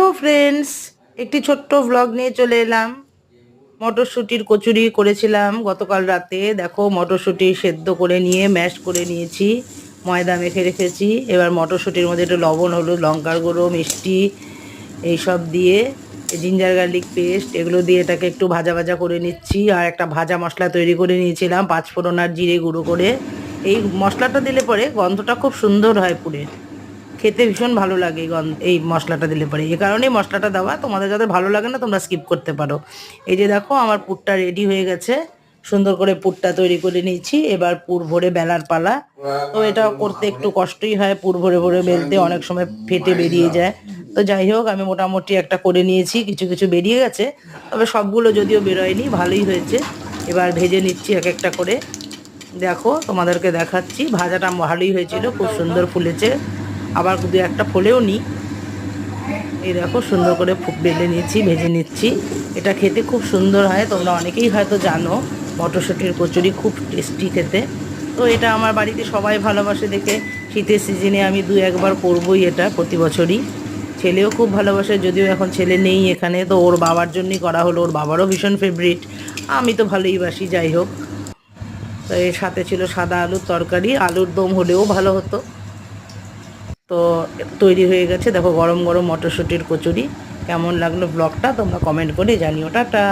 Hello friends, একটি ছোট্ট blog নিয়ে চলে এলাম। মটরশুঁটির কচুরি করেছিলাম গতকাল রাতে। দেখো, মটরশুঁটি সেদ্ধ করে নিয়ে ম্যাশ করে নিয়েছি, ময়দা মেখে রেখেছি। এবার মটরশুঁটির মধ্যে একটু লবণ, হলুদ, লঙ্কার গুঁড়ো, মিষ্টি এইসব দিয়ে, জিঞ্জার গার্লিক পেস্ট এগুলো দিয়ে এটাকে একটু ভাজা ভাজা করে নিচ্ছি। আর একটা ভাজা মশলা তৈরি করে নিয়েছিলাম, পাঁচফোড়ন আর জিরে গুঁড়ো করে। এই মশলাটা দিলে পরে গন্ধটা খুব সুন্দর হয়, পুরে খেতে ভীষণ ভালো লাগে এই মশলাটা দিলে পরে। এই কারণেই মশলাটা দেওয়া। তোমাদের যাদের ভালো লাগে না তোমরা স্কিপ করতে পারো। এই যে দেখো, আমার পুরটা রেডি হয়ে গেছে। সুন্দর করে পুরটা তৈরি করে নিয়েছি। এবার পুর ভরে বেলার পালা। তো এটা করতে একটু কষ্টই হয়, পুর ভরে ভরে বেলতে অনেক সময় ফেটে বেরিয়ে যায়। তো যাই হোক, আমি মোটামুটি একটা করে নিয়েছি, কিছু কিছু বেরিয়ে গেছে, তবে সবগুলো যদিও বেরোয়নি, ভালোই হয়েছে। এবার ভেজে নিচ্ছি এক একটা করে। দেখো, তোমাদেরকে দেখাচ্ছি, ভাজাটা ভালোই হয়েছিল, খুব সুন্দর ফুলেছে। আবার দু একটা ফোলেও নি। এই দেখো, সুন্দর করে বেলে নিচ্ছি, ভেজে নিচ্ছি। এটা খেতে খুব সুন্দর হয়, তোমরা অনেকেই হয়তো জানো। মটরশুঁটির কচুরি খুব টেস্টি খেতে। তো এটা আমার বাড়িতে সবাই ভালোবাসে দেখে শীতের সিজনে আমি দু একবার করবই এটা প্রতি বছরই। ছেলেও খুব ভালোবাসে, যদিও এখন ছেলে নেই এখানে, তো ওর বাবার জন্যই করা হলো। ওর বাবারও ভীষণ ফেভারিট, আমি তো ভালোই বাসি। যাই হোক, তো এর সাথে ছিল সাদা আলুর তরকারি, আলুর দম হলেও ভালো হতো। তো তৈরি হয়ে গেছে, দেখো, গরম গরম মটরশুঁটির কচুরি। কেমন লাগলো ব্লগটা তোমরা কমেন্ট করে জানিও। টাটা।